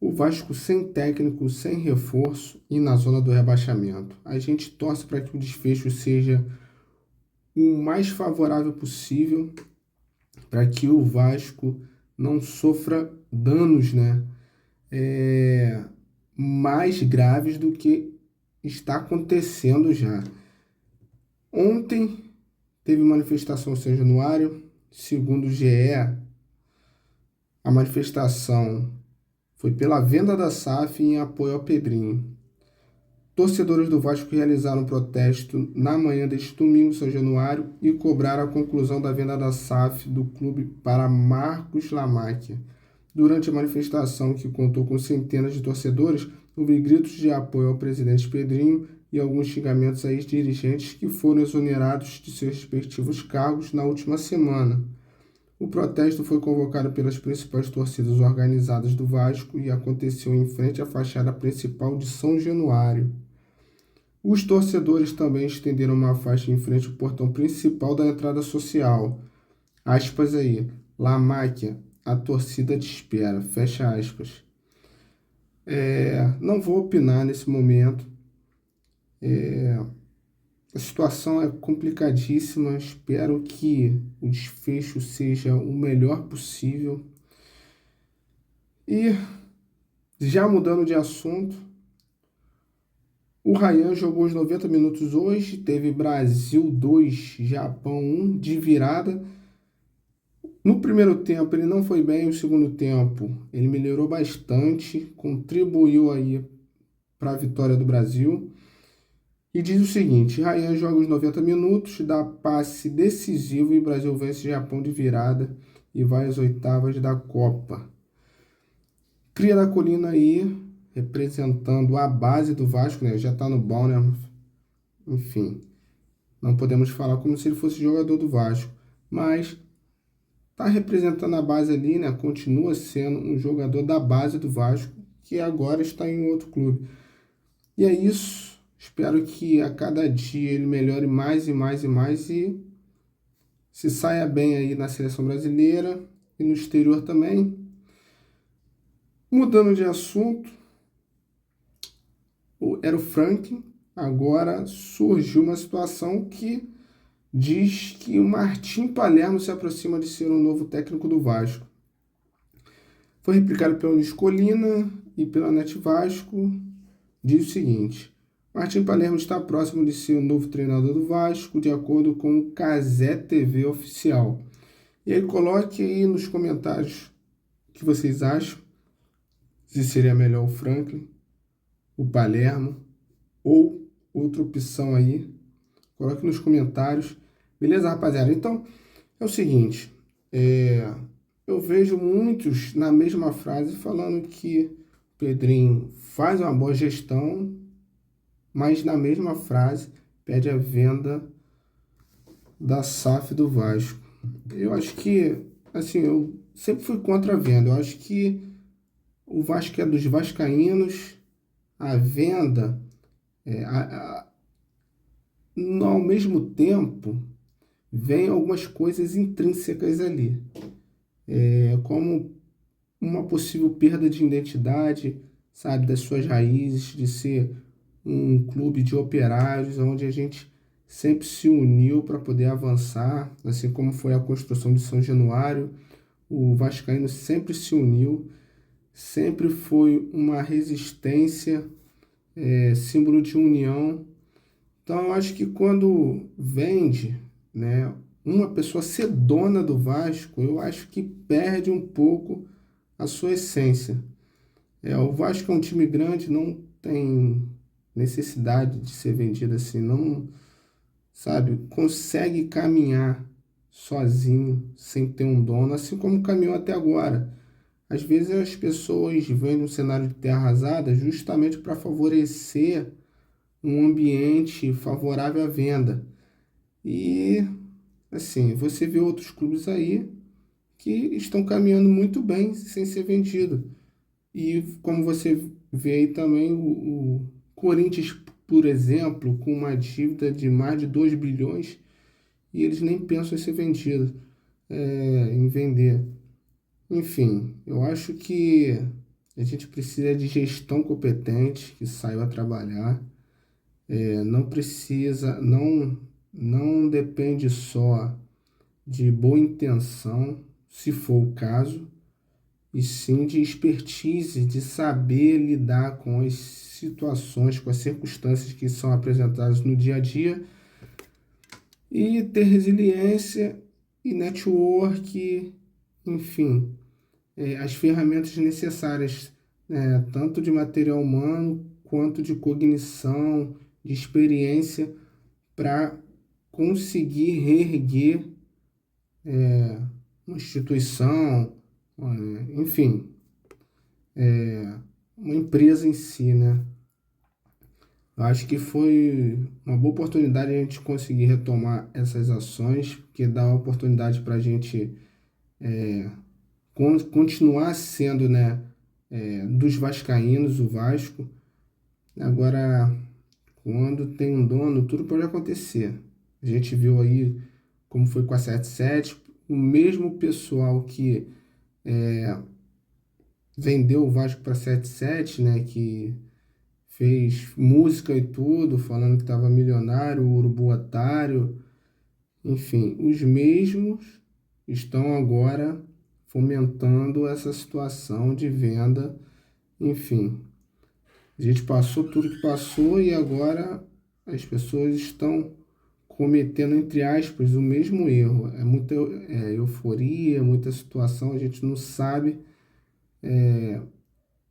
O Vasco sem técnico, sem reforço e na zona do rebaixamento. A gente torce para que o desfecho seja o mais favorável possível, para que o Vasco não sofra danos, né, mais graves do que está acontecendo já. Ontem teve manifestação em São Januário, segundo o GE, a manifestação foi pela venda da SAF em apoio ao Pedrinho. Torcedores do Vasco realizaram um protesto na manhã deste domingo, São Januário, e cobraram a conclusão da venda da SAF do clube para Marcos Lamáquia. Durante a manifestação, que contou com centenas de torcedores, houve gritos de apoio ao presidente Pedrinho e alguns xingamentos a ex-dirigentes que foram exonerados de seus respectivos cargos na última semana. O protesto foi convocado pelas principais torcidas organizadas do Vasco e aconteceu em frente à fachada principal de São Januário. Os torcedores também estenderam uma faixa em frente ao portão principal da entrada social. Aspas aí, Lamáquia, a torcida te espera, fecha aspas. Não vou opinar nesse momento. A situação é complicadíssima, espero que o desfecho seja o melhor possível. E, já mudando de assunto, o Ryan jogou os 90 minutos hoje, teve Brasil 2, Japão 1 de virada. No primeiro tempo ele não foi bem, no segundo tempo ele melhorou bastante, contribuiu aí para a vitória do Brasil. E diz o seguinte: Ryan joga os 90 minutos, dá passe decisivo e o Brasil vence o Japão de virada e vai às oitavas da Copa. Cria da Colina aí, representando a base do Vasco, né? Já tá no bom, né? Enfim, não podemos falar como se ele fosse jogador do Vasco, mas tá representando a base ali, né? Continua sendo um jogador da base do Vasco, que agora está em outro clube. E é isso. Espero que a cada dia ele melhore mais e mais e mais e se saia bem aí na seleção brasileira e no exterior também. Mudando de assunto, era o Franklin. Agora surgiu uma situação que diz que o Martim Palermo se aproxima de ser um novo técnico do Vasco. Foi replicado pelo Luiz Colina e pela Net Vasco. Diz o seguinte: Martim Palermo está próximo de ser o novo treinador do Vasco, de acordo com o Cazé TV Oficial. E aí coloque aí nos comentários o que vocês acham, se seria melhor o Franklin, o Palermo ou outra opção aí. Coloque nos comentários. Beleza, rapaziada? Então, é o seguinte, eu vejo muitos na mesma frase falando que o Pedrinho faz uma boa gestão, mas na mesma frase pede a venda da SAF do Vasco. Eu acho que, assim, eu sempre fui contra a venda. Eu acho que o Vasco é dos vascaínos, a venda, ao mesmo tempo, vem algumas coisas intrínsecas ali, como uma possível perda de identidade, sabe, das suas raízes, de ser um clube de operários, onde a gente sempre se uniu para poder avançar, assim como foi a construção de São Januário. O vascaíno sempre se uniu, sempre foi uma resistência, símbolo de união. Então, eu acho que quando vende, né, uma pessoa ser dona do Vasco, eu acho que perde um pouco a sua essência. O Vasco é um time grande, não tem necessidade de ser vendido assim, não, sabe, consegue caminhar sozinho, sem ter um dono, assim como caminhou até agora. Às vezes as pessoas veem um cenário de terra arrasada justamente para favorecer um ambiente favorável à venda. E, assim, você vê outros clubes aí que estão caminhando muito bem sem ser vendido. E como você vê aí também o Corinthians, por exemplo, com uma dívida de mais de 2 bilhões e eles nem pensam em ser vendido, em vender. Enfim, eu acho que A gente precisa de gestão competente que saiba trabalhar. Não precisa, não depende só de boa intenção, se for o caso, e sim de expertise, de saber lidar com as situações, com as circunstâncias que são apresentadas no dia a dia e ter resiliência e network, enfim, as ferramentas necessárias, né, tanto de material humano quanto de cognição, de experiência, para conseguir reerguer uma instituição, enfim, uma empresa em si, né? Eu acho que foi uma boa oportunidade a gente conseguir retomar essas ações, porque dá uma oportunidade para a gente continuar sendo, né, dos vascaínos, o Vasco. Agora, quando tem um dono, tudo pode acontecer. A gente viu aí como foi com a 77, o mesmo pessoal que vendeu o Vasco para 77, né, que fez música e tudo, falando que estava milionário, urubu otário, enfim, os mesmos estão agora fomentando essa situação de venda, enfim. A gente passou tudo que passou e agora as pessoas estão cometendo, entre aspas, o mesmo erro. É muita euforia, muita situação, a gente não sabe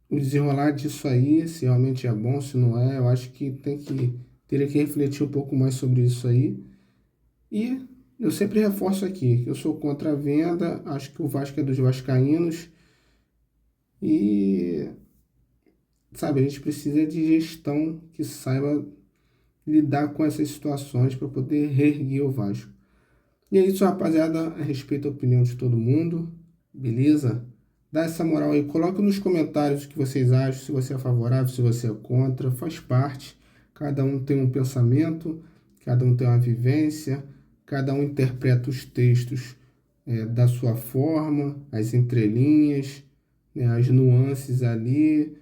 o desenrolar disso aí, se realmente é bom, se não é. Eu acho que teria que refletir um pouco mais sobre isso aí. E eu sempre reforço aqui que eu sou contra a venda, acho que o Vasco é dos vascaínos e, sabe, a gente precisa de gestão que saiba lidar com essas situações para poder reerguer o Vasco. E é isso, rapaziada, a respeito da opinião de todo mundo, beleza? Dá essa moral aí, coloca nos comentários o que vocês acham, se você é favorável, se você é contra, faz parte. Cada um tem um pensamento, cada um tem uma vivência, cada um interpreta os textos da sua forma, as entrelinhas, né, as nuances ali.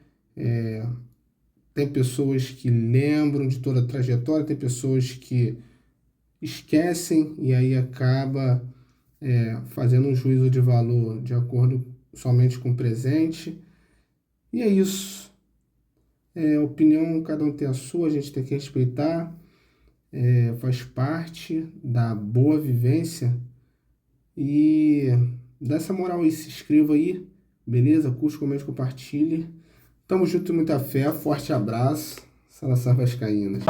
Tem pessoas que lembram de toda a trajetória, tem pessoas que esquecem e aí acaba fazendo um juízo de valor de acordo somente com o presente. E é isso. Opinião, cada um tem a sua, a gente tem que respeitar. Faz parte da boa vivência. E dá essa moral aí, se inscreva aí, beleza? Curte, comente, compartilhe. Tamo junto e muita fé. Forte abraço. Saudações vascaínas.